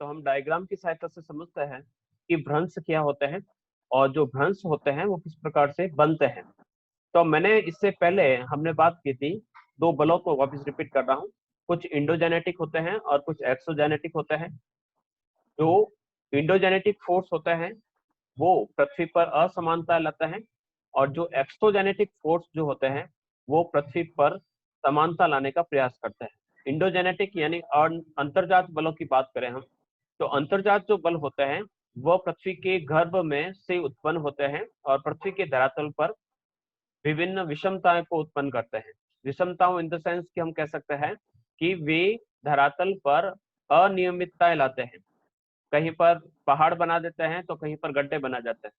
तो हम डायग्राम की सहायता से समझते हैं कि भ्रंश क्या होते हैं और जो भ्रंश होते हैं वो किस प्रकार से बनते हैं। तो मैंने इससे पहले हमने बात की थी, दो बलों को वापस रिपीट कर रहा हूँ। कुछ इंडोजेनेटिक होते हैं और कुछ एक्सोजेनेटिक होते हैं। जो इंडोजेनेटिक फोर्स होते हैं वो पृथ्वी पर असमानता लाते हैं, और जो एक्सोजेनेटिक फोर्स जो होते हैं वो पृथ्वी पर समानता लाने का प्रयास करते हैं। इंडोजेनेटिक यानी अंतर्जात बलों की बात करें हम, तो अंतर्जात जो बल होते हैं वह पृथ्वी के गर्भ में से उत्पन्न होते हैं और पृथ्वी के धरातल पर विभिन्न विषमताएं को उत्पन्न करते हैं। विषमताओं इन द सेंस कि हम कह सकते हैं कि वे धरातल पर अनियमितताएं लाते हैं। कहीं पर पहाड़ बना देते हैं तो कहीं पर गड्ढे बना जाते हैं।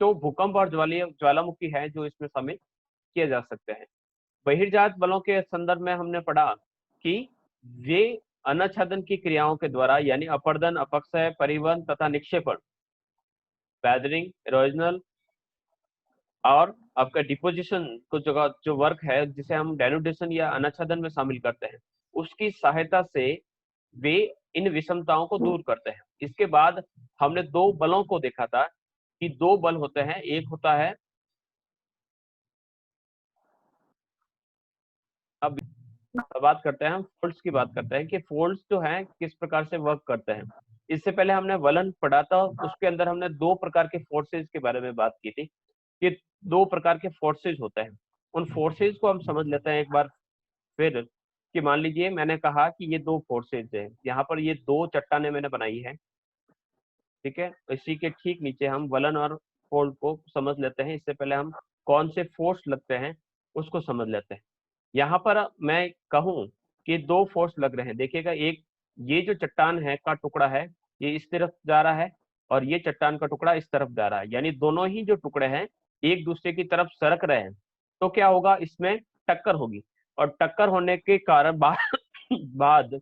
तो भूकंप और ज्वालामुखी है जो इसमें शामिल किए जा सकते हैं। बहिर्जात बलों के संदर्भ में हमने पढ़ा कि वे अनाच्छादन की क्रियाओं के द्वारा यानी अपर्दन, अपक्षय, परिवहन तथा निक्षेपण, वेदरिंग, इरोजनल और आपका डिपोजिशन को जो वर्क है जिसे हम डेनुडेशन या अनाच्छादन में शामिल करते हैं, उसकी सहायता से वे इन विषमताओं को दूर करते हैं। इसके बाद हमने दो बलों को देखा था कि दो बल होते हैं। एक होता है, अब बात करते हैं हम फोल्ड्स की, बात करते हैं कि फोल्ड्स जो हैं किस प्रकार से वर्क करते हैं। इससे पहले हमने वलन पढ़ा था, उसके अंदर हमने दो प्रकार के फोर्सेज के बारे में बात की थी कि दो प्रकार के फोर्सेज होते हैं। उन फोर्सेज को हम समझ लेते हैं एक बार फिर कि मान लीजिए मैंने कहा कि ये दो फोर्सेज हैं, यहाँ पर ये दो चट्टाने मैंने बनाई है, ठीक है। इसी के ठीक नीचे हम वलन और फोल्ड को समझ लेते हैं। इससे पहले हम कौन से फोर्स लगते हैं उसको समझ लेते हैं। यहाँ पर मैं कहूँ कि दो फोर्स लग रहे हैं, देखिएगा, एक ये जो चट्टान है का टुकड़ा है ये इस तरफ जा रहा है और ये चट्टान का टुकड़ा इस तरफ जा रहा है, यानी दोनों ही जो टुकड़े हैं एक दूसरे की तरफ सरक रहे हैं। तो क्या होगा, इसमें टक्कर होगी और टक्कर होने के कारण बाद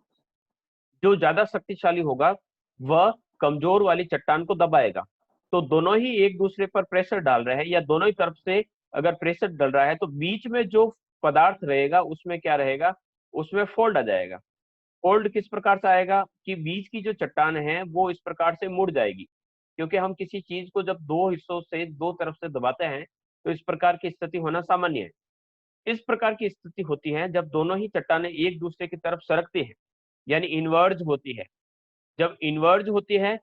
जो ज्यादा शक्तिशाली होगा वह कमजोर वाली चट्टान को दबाएगा। तो दोनों ही एक दूसरे पर प्रेशर डाल रहे हैं या दोनों ही तरफ से अगर प्रेशर डल रहा है तो बीच में जो पदार्थ रहेगा उसमें क्या रहेगा, उसमें फोल्ड आ जाएगा। फोल्ड किस प्रकार से आएगा कि बीच की जो चट्टान है वो इस प्रकार से मुड़ जाएगी, क्योंकि हम किसी चीज को जब दो हिस्सों से दो तरफ से दबाते हैं तो इस प्रकार की स्थिति होना सामान्य है। इस प्रकार की स्थिति होती है जब दोनों ही चट्टानें एक दूसरे की तरफ सरकती है, यानी इन्वर्ज होती है। जब इन्वर्ज होती है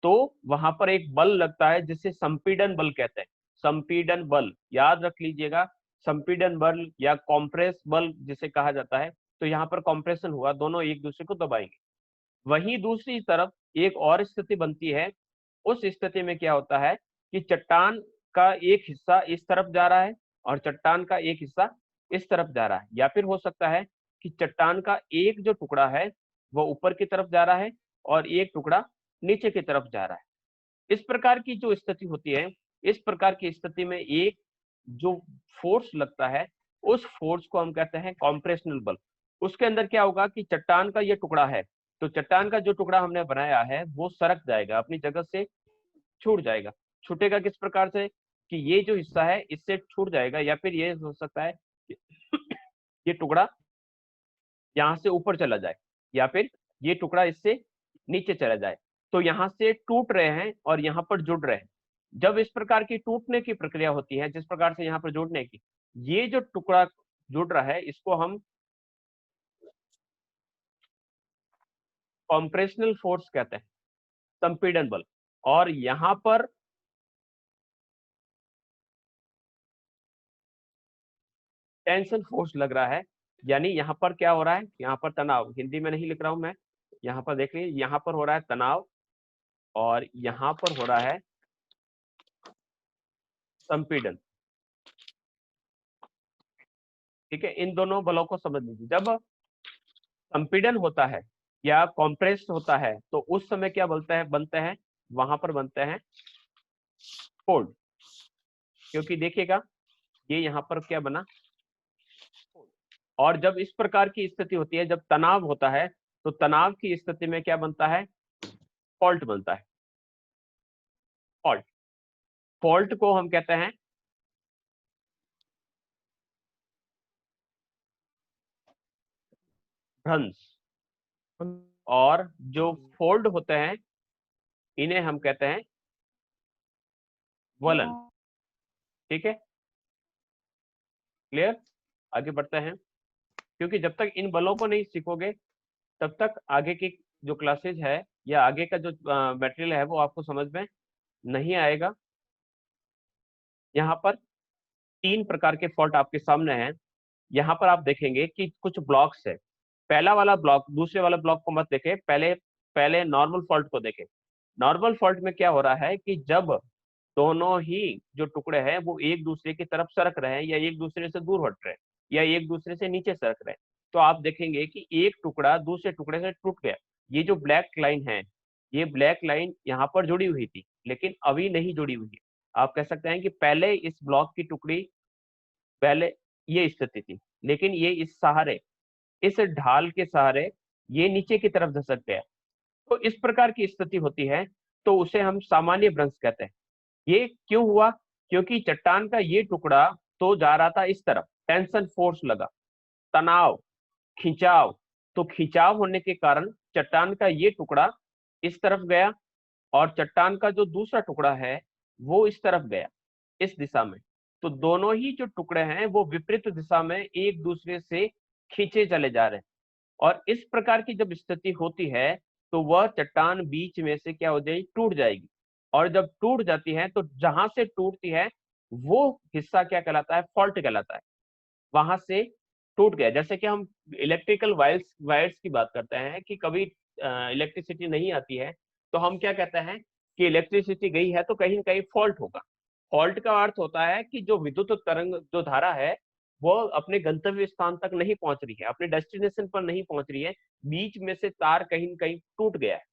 तो वहां पर एक बल लगता है जिसे संपीड़न बल कहते हैं। संपीड़न बल याद रख लीजिएगा, संपीड़न बल या कॉम्प्रेस बल जिसे कहा जाता है। तो यहाँ पर कॉम्प्रेशन हुआ, दोनों एक दूसरे को दबाएंगे। वहीं दूसरी तरफ एक और स्थिति बनती है। उस स्थिति में क्या होता है कि चट्टान का एक हिस्सा इस तरफ जा रहा है और चट्टान का एक हिस्सा इस तरफ जा रहा है, या फिर हो सकता है कि चट्टान का एक जो टुकड़ा है वो ऊपर की तरफ जा रहा है और एक टुकड़ा नीचे की तरफ जा रहा है। इस प्रकार की जो स्थिति होती है, इस प्रकार की स्थिति में एक जो फोर्स लगता है उस फोर्स को हम कहते हैं कॉम्प्रेशनल बल। उसके अंदर क्या होगा कि चट्टान का ये टुकड़ा है, तो चट्टान का जो टुकड़ा हमने बनाया है वो सरक जाएगा, अपनी जगह से छूट जाएगा। छूटेगा किस प्रकार से कि ये जो हिस्सा है इससे छूट जाएगा, या फिर ये हो सकता है कि ये टुकड़ा यहाँ से ऊपर चला जाए या फिर ये टुकड़ा इससे नीचे चला जाए। तो यहाँ से टूट रहे हैं और यहाँ पर जुड़ रहे हैं। जब इस प्रकार की टूटने की प्रक्रिया होती है, जिस प्रकार से यहाँ पर जुड़ने की, ये जो टुकड़ा जुड़ रहा है इसको हम कॉम्प्रेशनल फोर्स कहते हैं, संपीड़न बल। और यहाँ पर टेंशन फोर्स लग रहा है, यानी यहाँ पर क्या हो रहा है, यहाँ पर तनाव, हिंदी में नहीं लिख रहा हूं मैं, यहाँ पर देखिए, यहाँ पर हो रहा है तनाव और यहाँ पर हो रहा है संपीड़न। ठीक है, इन दोनों बलों को समझ लीजिए। जब संपीड़न होता है या कॉम्प्रेस्ड होता है तो उस समय क्या बनते हैं, वहां पर बनते हैं फोल्ड। क्योंकि देखिएगा ये यहाँ पर क्या बना, और जब इस प्रकार की स्थिति होती है, जब तनाव होता है तो तनाव की स्थिति में क्या बनता है, फॉल्ट बनता है। फॉल्ट, फॉल्ट को हम कहते हैं भ्रंश। और जो फोल्ड होते हैं इन्हें हम कहते हैं वलन। ठीक है, क्लियर? आगे बढ़ते हैं, क्योंकि जब तक इन बलों को नहीं सीखोगे तब तक आगे की जो क्लासेज है या आगे का जो मटेरियल है वो आपको समझ में नहीं आएगा। यहाँ पर 3 प्रकार के फॉल्ट आपके सामने हैं। यहाँ पर आप देखेंगे कि कुछ ब्लॉक्स है। पहला वाला ब्लॉक दूसरे वाला ब्लॉक को मत देखें, पहले पहले नॉर्मल फॉल्ट को देखें। नॉर्मल फॉल्ट में क्या हो रहा है कि जब दोनों ही जो टुकड़े हैं वो एक दूसरे की तरफ सरक रहे हैं या एक दूसरे से दूर हट रहे हैं या एक दूसरे से नीचे सरक रहे हैं, तो आप देखेंगे कि एक टुकड़ा दूसरे टुकड़े से टूट गया। ये जो ब्लैक लाइन है, ये ब्लैक लाइन यहाँ पर जुड़ी हुई थी लेकिन अभी नहीं जुड़ी हुई है। आप कह सकते हैं कि पहले इस ब्लॉक की टुकड़ी पहले ये स्थिति थी, लेकिन ये इस सहारे, इस ढाल के सहारे ये नीचे की तरफ धसक गया। तो इस प्रकार की स्थिति होती है तो उसे हम सामान्य भ्रंश कहते हैं। ये क्यों हुआ? क्योंकि चट्टान का ये टुकड़ा तो जा रहा था इस तरफ, टेंशन फोर्स लगा, तनाव, खिंचाव, तो खिंचाव होने के कारण चट्टान का ये टुकड़ा इस तरफ गया और चट्टान का जो दूसरा टुकड़ा है वो इस तरफ गया, इस दिशा में। तो दोनों ही जो टुकड़े हैं वो विपरीत दिशा में एक दूसरे से खींचे चले जा रहे हैं। और इस प्रकार की जब स्थिति होती है तो वह चट्टान बीच में से क्या हो जाएगी, टूट जाएगी। और जब टूट जाती है तो जहां से टूटती है वो हिस्सा क्या कहलाता है, फॉल्ट कहलाता है। वहां से टूट गया। जैसे कि हम इलेक्ट्रिकल वायर्स वायर्स की बात करते हैं कि कभी इलेक्ट्रिसिटी नहीं आती है तो हम क्या कहते हैं कि इलेक्ट्रिसिटी गई है तो कहीं न कहीं फॉल्ट होगा। फॉल्ट का अर्थ होता है कि जो विद्युत तरंग, जो धारा है वो अपने गंतव्य स्थान तक नहीं पहुंच रही है, अपने डेस्टिनेशन पर नहीं पहुंच रही है, बीच में से तार कहीं न कहीं टूट गया है।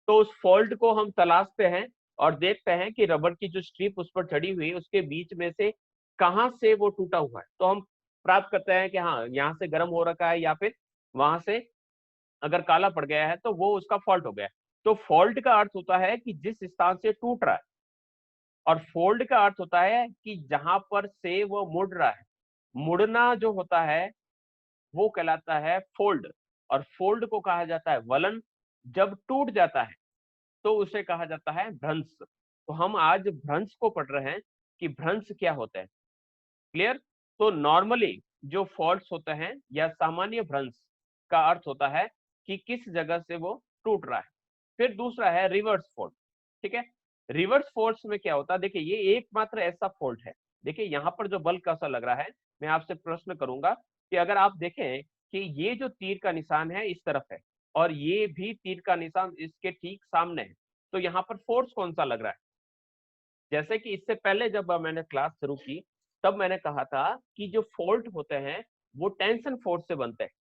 तो उस फॉल्ट को हम तलाशते हैं और देखते हैं कि रबड़ की जो स्ट्रिप उस पर चढ़ी हुई है उसके बीच में से कहाँ से वो टूटा हुआ है। तो हम प्राप्त करते हैं कि हाँ, यहाँ से गर्म हो रखा है या फिर वहां से अगर काला पड़ गया है तो वो उसका फॉल्ट हो गया है। तो फॉल्ट का अर्थ होता है कि जिस स्थान से टूट रहा है, और फोल्ड का अर्थ होता है कि जहां पर से वो मुड़ रहा है। मुड़ना जो होता है वो कहलाता है फोल्ड, और फोल्ड को कहा जाता है वलन। जब टूट जाता है तो उसे कहा जाता है भ्रंश। तो हम आज भ्रंश को पढ़ रहे हैं कि भ्रंश क्या होता है। क्लियर? तो नॉर्मली जो फॉल्ट्स होते हैं या सामान्य भ्रंश का अर्थ होता है कि किस जगह से वो टूट रहा है। फिर दूसरा है रिवर्स फॉल्ट। ठीक है, रिवर्स फॉल्ट्स में क्या होता है, देखिए ये एकमात्र ऐसा फॉल्ट है। देखिए यहाँ पर जो बल कैसा लग रहा है, मैं आपसे प्रश्न करूंगा कि अगर आप देखें कि ये जो तीर का निशान है इस तरफ है और ये भी तीर का निशान इसके ठीक सामने है, तो यहाँ पर फोर्स कौन सा लग रहा है? जैसे कि इससे पहले जब मैंने क्लास शुरू की तब मैंने कहा था कि जो फॉल्ट होते हैं वो टेंशन फोर्स से बनते हैं,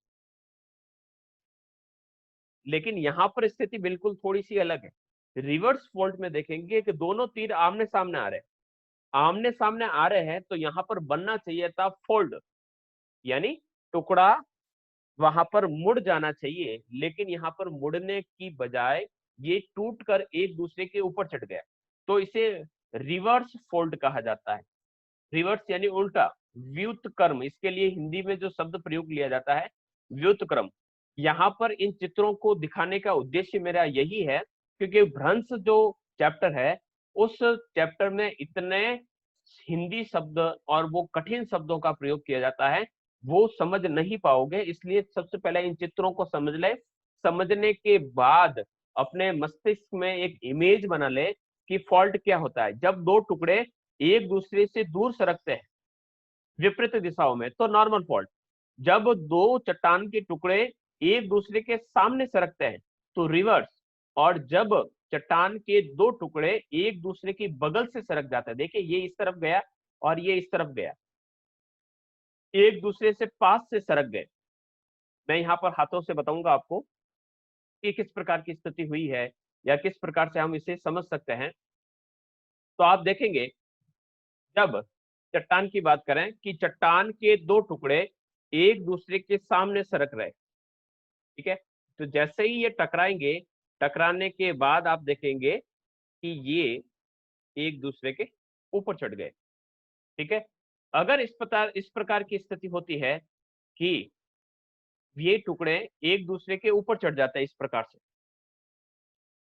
लेकिन यहाँ पर स्थिति बिल्कुल थोड़ी सी अलग है। रिवर्स फॉल्ट में देखेंगे कि दोनों तीर आमने सामने आ रहे हैं, आमने सामने आ रहे हैं, तो यहाँ पर बनना चाहिए था फोल्ड, यानी टुकड़ा वहां पर मुड़ जाना चाहिए, लेकिन यहाँ पर मुड़ने की बजाय ये टूट कर एक दूसरे के ऊपर चढ़ गया। तो इसे रिवर्स फोल्ड कहा जाता है। रिवर्स यानी उल्टा, व्युत्क्रम, इसके लिए हिंदी में जो शब्द प्रयोग लिया जाता है व्युत्क्रम। यहाँ पर इन चित्रों को दिखाने का उद्देश्य मेरा यही है क्योंकि भ्रंश जो चैप्टर है उस चैप्टर में इतने हिंदी शब्द और वो कठिन शब्दों का प्रयोग किया जाता है, वो समझ नहीं पाओगे। इसलिए सबसे पहले इन चित्रों को समझ ले, समझने के बाद अपने मस्तिष्क में एक इमेज बना ले कि फॉल्ट क्या होता है। जब दो टुकड़े एक दूसरे से दूर सरकते हैं विपरीत दिशाओं में तो नॉर्मल फॉल्ट। जब दो चट्टान के टुकड़े एक दूसरे के सामने सरकते हैं तो रिवर्स। और जब चट्टान के दो टुकड़े एक दूसरे की बगल से सरक जाते हैं, देखिए ये इस तरफ गया और ये इस तरफ गया, एक दूसरे से पास से सरक गए। मैं यहाँ पर हाथों से बताऊंगा आपको कि किस प्रकार की स्थिति हुई है या किस प्रकार से हम इसे समझ सकते हैं। तो आप देखेंगे जब चट्टान की बात करें कि चट्टान के दो टुकड़े एक दूसरे के सामने सरक रहे, ठीक है, तो जैसे ही ये टकराएंगे, टकराने के बाद आप देखेंगे कि ये एक दूसरे के ऊपर चढ़ गए। ठीक है, अगर इस प्रकार की स्थिति होती है कि ये टुकड़े एक दूसरे के ऊपर चढ़ जाते हैं, इस प्रकार से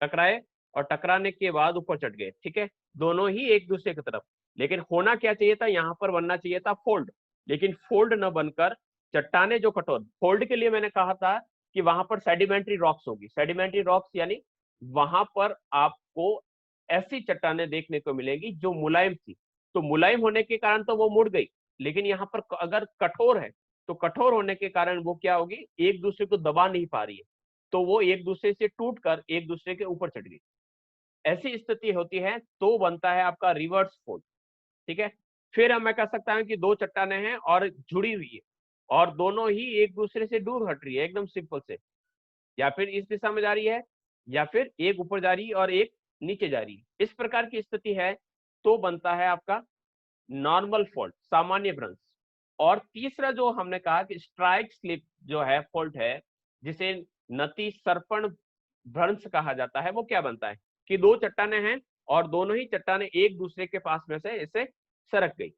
टकराए और टकराने के बाद ऊपर चढ़ गए, ठीक है, दोनों ही एक दूसरे की तरफ। लेकिन होना क्या चाहिए था, यहाँ पर बनना चाहिए था फोल्ड, लेकिन फोल्ड न बनकर चट्टाने जो कठोर, फोल्ड के लिए मैंने कहा था कि वहां पर सेडिमेंट्री रॉक्स होगी। सेडिमेंट्री रॉक्स यानी वहां पर आपको ऐसी चट्टाने देखने को मिलेगी जो मुलायम थी, तो मुलायम होने के कारण तो वो मुड़ गई, लेकिन यहाँ पर अगर कठोर है तो कठोर होने के कारण वो क्या होगी, एक दूसरे को दबा नहीं पा रही है, तो वो एक दूसरे से टूटकर एक दूसरे के ऊपर चढ़ गई। ऐसी स्थिति होती है तो बनता है आपका रिवर्स फोल्ड, ठीक है। फिर हम मैं कह सकता हूं कि दो चट्टाने हैं और जुड़ी हुई है और दोनों ही एक दूसरे से दूर हट रही है, एकदम सिंपल से, या फिर इस दिशा में जा रही है या फिर एक ऊपर जा रही है और एक नीचे जा रही है, इस प्रकार की स्थिति है तो बनता है आपका नॉर्मल फॉल्ट, सामान्य भ्रंश। और तीसरा जो हमने कहा कि स्ट्राइक स्लिप जो है फॉल्ट है, जिसे नति सर्पण भ्रंश कहा जाता है, वो क्या बनता है कि दो चट्टाने हैं और दोनों ही चट्टाने एक दूसरे के पास में से ऐसे सरक गई,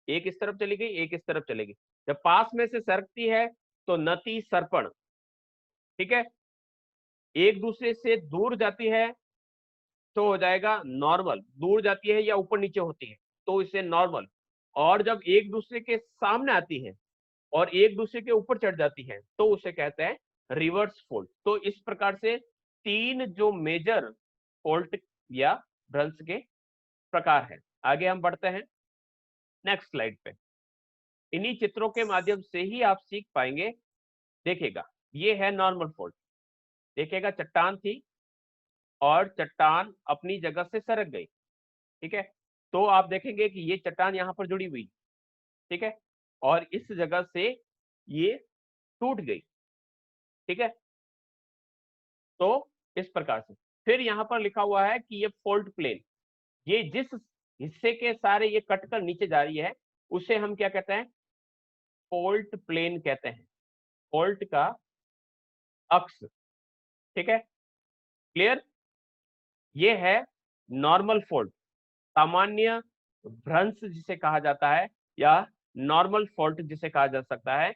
एक इस तरफ चली गई एक इस तरफ चली गई। जब पास में से सरकती है तो नति सर्पण, ठीक है, एक दूसरे से दूर जाती है तो हो जाएगा नॉर्मल, दूर जाती है या ऊपर नीचे होती है तो इसे नॉर्मल, और जब एक दूसरे के सामने आती है और एक दूसरे के ऊपर चढ़ जाती है तो उसे कहते हैं रिवर्स फोल्ट। तो इस प्रकार से तीन जो मेजर फोल्ट या भ्रंश के प्रकार है। आगे हम बढ़ते हैं नेक्स्ट स्लाइड पे। इन्हीं चित्रों के माध्यम से ही आप सीख पाएंगे। देखिएगा, ये है नॉर्मल फोल्ट, देखिएगा चट्टान थी और चट्टान अपनी जगह से सरक गई, ठीक है, तो आप देखेंगे कि ये चट्टान यहाँ पर जुड़ी हुई, ठीक है, और इस जगह से ये टूट गई, ठीक है, तो इस प्रकार से। फिर यहाँ पर लिखा हुआ है कि ये फोल्ट प्लेन, ये जिस हिस्से के सारे ये कट कर नीचे जा रही है उसे हम क्या कहते हैं, फोल्ट प्लेन कहते हैं, फोल्ट का अक्ष, ठीक है, क्लियर। ये है नॉर्मल फोल्ट, सामान्य भ्रंश जिसे कहा जाता है, या नॉर्मल फॉल्ट जिसे कहा जा सकता है।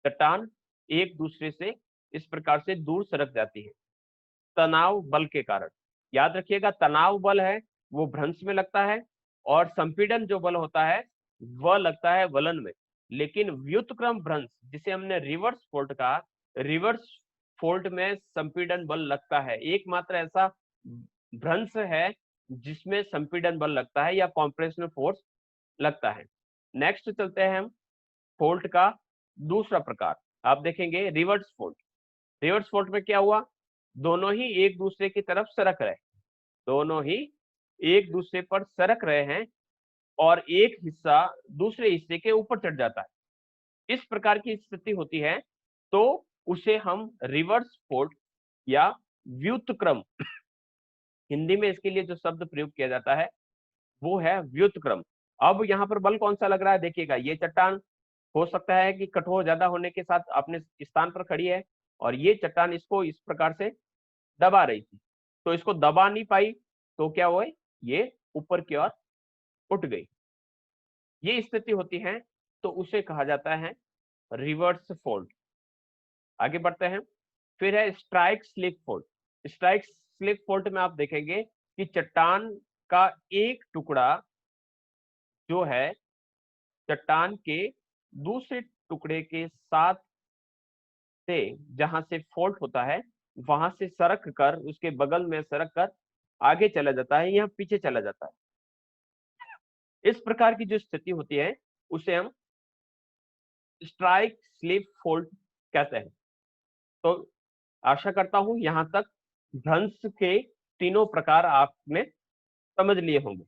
चट्टान एक दूसरे से इस प्रकार से दूर सरक जाती है तनाव बल के कारण। याद रखिएगा, तनाव बल है वो भ्रंश में लगता है और संपीड़न जो बल होता है वह लगता है वलन में। लेकिन व्युत्क्रम भ्रंश जिसे हमने रिवर्स फोल्ट कहा, रिवर्स फोल्ट में संपीड़न बल लगता है, एकमात्र ऐसा भ्रंश है जिसमें संपीड़न बल लगता है या कॉम्प्रेशनल फोर्स लगता है। नेक्स्ट चलते हैं हम फोल्ट का दूसरा प्रकार, आप देखेंगे रिवर्स फोल्ट। रिवर्स फोल्ट में क्या हुआ, दोनों ही एक दूसरे की तरफ सरक रहे, दोनों ही एक दूसरे पर सरक रहे हैं और एक हिस्सा दूसरे हिस्से के ऊपर चढ़ जाता है, इस प्रकार की स्थिति होती है तो उसे हम रिवर्स फोल्ट या व्युत्क्रम, हिंदी में इसके लिए जो शब्द प्रयोग किया जाता है वो है व्युत्क्रम। अब यहाँ पर बल कौन सा लग रहा है, देखिएगा ये चट्टान हो सकता है कि कठोर ज्यादा होने के साथ अपने स्थान पर खड़ी है और ये चट्टान इसको इस प्रकार से दबा रही थी, तो इसको दबा नहीं पाई तो क्या हुआ, ये ऊपर की ओर उठ गई, ये स्थिति होती है तो उसे कहा जाता है रिवर्स फोल्ड। आगे बढ़ते हैं, फिर है strike slip fold. Strike slip fold में आप देखेंगे कि चट्टान का एक टुकड़ा जो है चट्टान के दूसरे टुकड़े के साथ से, जहां से फोल्ट होता है वहां से सरक कर उसके बगल में सरक कर आगे चला जाता है या पीछे चला जाता है। इस प्रकार की जो स्थिति होती है उसे हम स्ट्राइक स्लिप फोल्ट कहते हैं। तो आशा करता हूं यहां तक भ्रंश के तीनों प्रकार आपने समझ लिए होंगे।